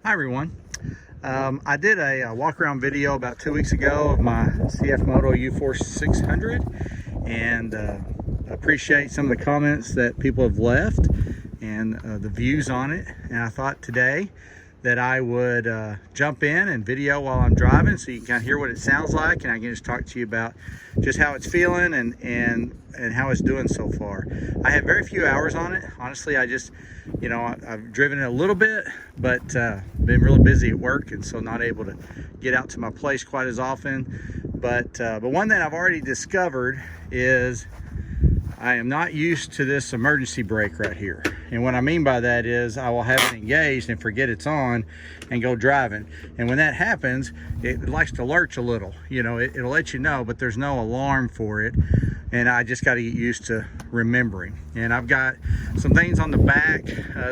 Hi everyone. I did a walk around video about 2 weeks ago of my CF Moto UForce 600 and appreciate some of the comments that people have left and the views on it. And I thought today that I would jump in and video while I'm driving so you can kind of hear what it sounds like, and I can just talk to you about just how it's feeling and how it's doing so far. I have very few hours on it. Honestly, I just, I've driven it a little bit, but been really busy at work, and so not able to get out to my place quite as often. But one thing I've already discovered is I am not used to this emergency brake right here. And what I mean by that is I will have it engaged and forget it's on and go driving. And when that happens, it likes to lurch a little. It'll let you know, but there's no alarm for it. And I just got to get used to remembering. And I've got some things on the back,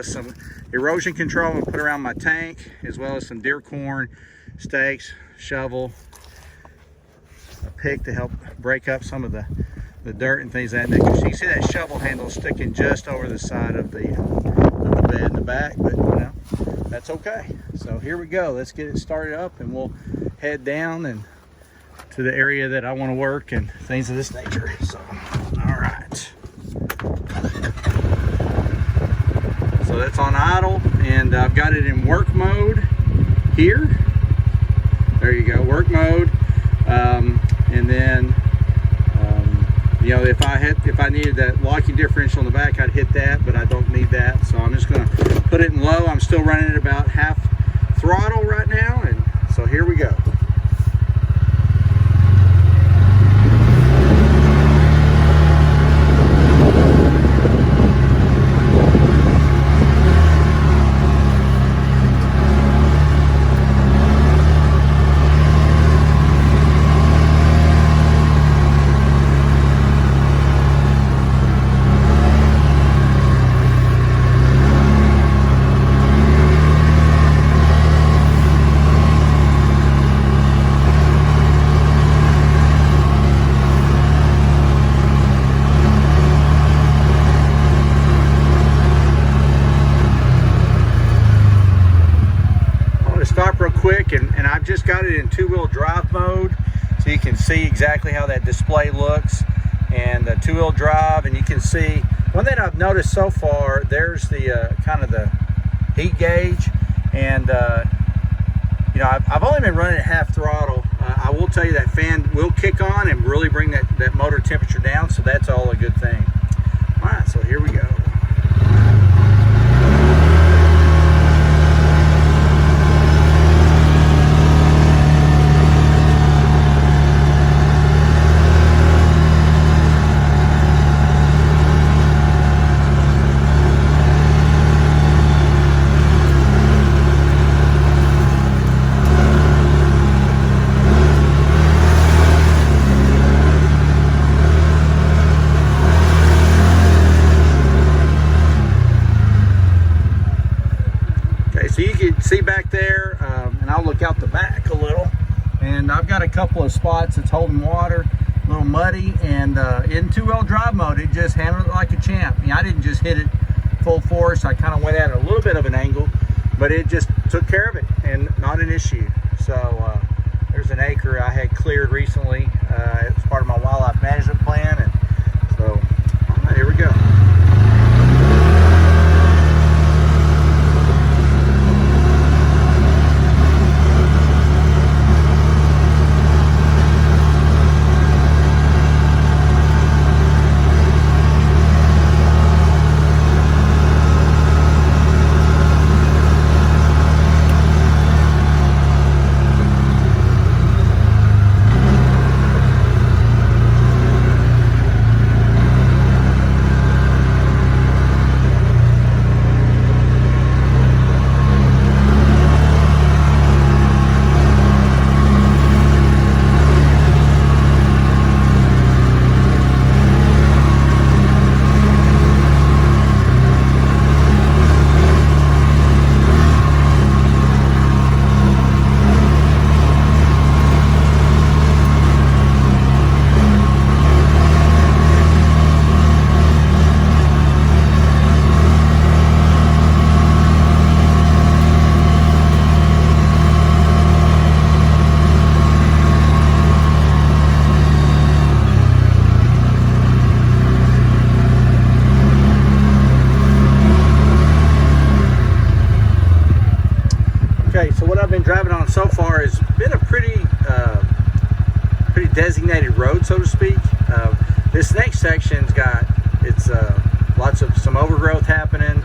some erosion control I'm gonna put around my tank, as well as some deer corn stakes, shovel, a pick to help break up some of the dirt and things like that. So you can see that shovel handle sticking just over the side of the bed in the back, but that's okay. So here we go. Let's get it started up, and we'll head down and to the area that I want to work and things of this nature. So, all right. So that's on idle, and I've got it in work mode here. There you go, work mode, and then. If I needed that locking differential in the back, I'd hit that, but I don't need that. So I'm just going to put it in low. I'm still running at about half throttle right now, and so here we go. Real quick, and I've just got it in two-wheel drive mode, so you can see exactly how that display looks, and the two-wheel drive. And you can see one thing I've noticed so far, there's the kind of the heat gauge, and I've only been running at half throttle. I will tell you that fan will kick on and really bring that motor temperature down, so that's all a good thing. All right, so here we go. So you can see back there, and I'll look out the back a little, and I've got a couple of spots that's holding water, a little muddy, and in two-wheel drive mode, it just handled it like a champ. I didn't just hit it full force. I kind of went at a little bit of an angle, but it just took care of it, and not an issue. So there's an acre I had cleared recently. It was part of my wildlife management plan, and so all right, here we go. I've been driving on so far has been a pretty designated road, so to speak. This next section's got lots of some overgrowth happening.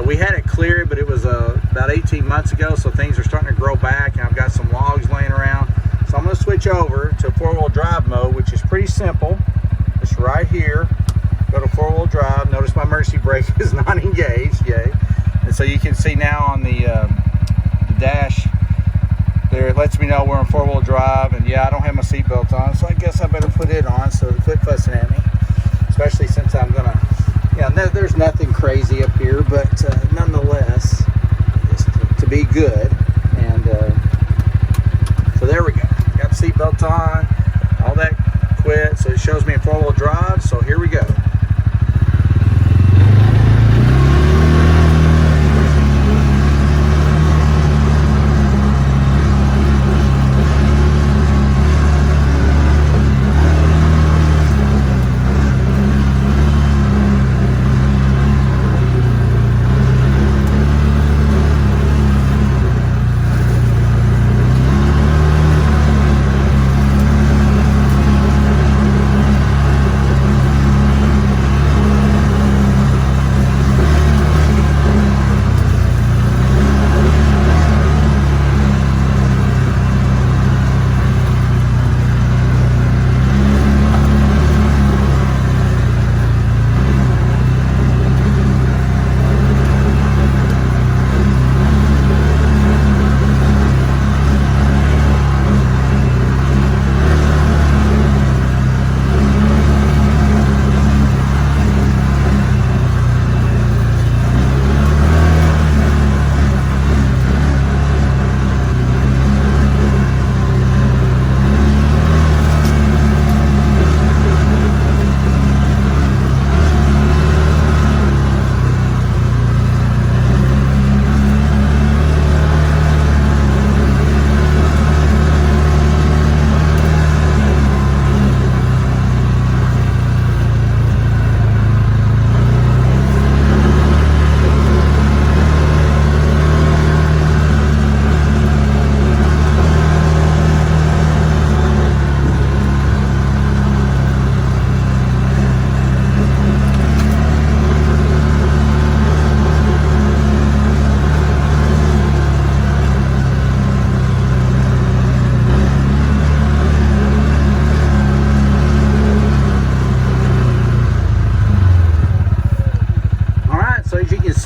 We had it cleared, but it was about 18 months ago, so things are starting to grow back, and I've got some logs laying around. So I'm going to switch over to four-wheel drive mode, which is pretty simple. It's right here. Go to four-wheel drive. Notice my emergency brake is not engaged. Yay. And so you can see now on the dash there, it lets me know we're in four-wheel drive. And yeah, I don't have my seatbelt on, so I guess I better put it on so they quit fussing at me. Especially since I'm going to, yeah, there's nothing crazy up here, but nonetheless, it's to be good. And so there we go. Got the seatbelt on, all that quit. So it shows me in four-wheel drive. So here we go.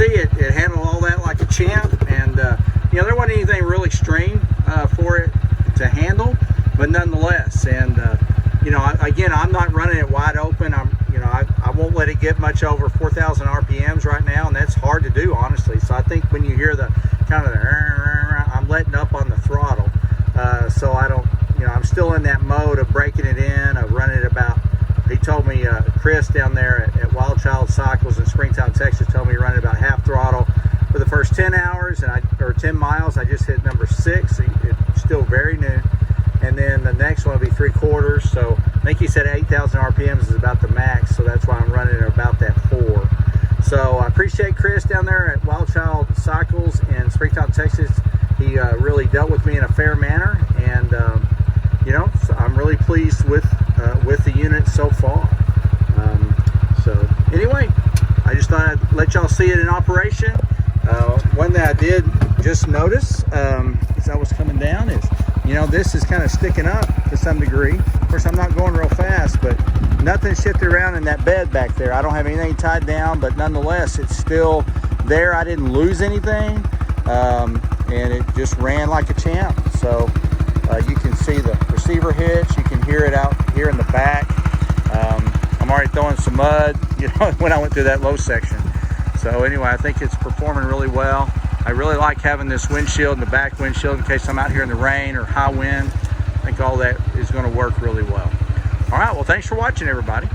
It handled all that like a champ, and you know, there wasn't anything really strained for it to handle, but nonetheless. And you know, again, I'm not running it wide open. I won't let it get much over 4,000 RPMs right now, and that's hard to do, honestly. So I think when you hear the kind of I'm letting up on the throttle, so I don't, you know, I'm still in that mode of breaking it in, of running it about. He told me, Chris down there at Wild Child Cycles in Springtown, Texas, told me running about half throttle for the first 10 hours, or 10 miles. I just hit number 6. It's still very new. And then the next one will be 3/4. So I think he said 8,000 RPMs is about the max. So that's why I'm running at about that 4. So I appreciate Chris down there at Wild Child Cycles in Springtown, Texas. He really dealt with me in a fair manner, and you know, so I'm really pleased with the unit so far. So anyway, I just thought I'd let y'all see it in operation. One that I did just notice as I was coming down is, you know, this is kind of sticking up to some degree. Of course, I'm not going real fast, but nothing shifted around in that bed back there. I don't have anything tied down, but nonetheless, it's still there. I didn't lose anything, and it just ran like a champ. So you can see the receiver hitch. You can hear it out here in the back. I'm already throwing some mud, you know, when I went through that low section. So anyway, I think it's performing really well. I really like having this windshield and the back windshield in case I'm out here in the rain or high wind. I think all that is going to work really well. All right, well, thanks for watching, everybody.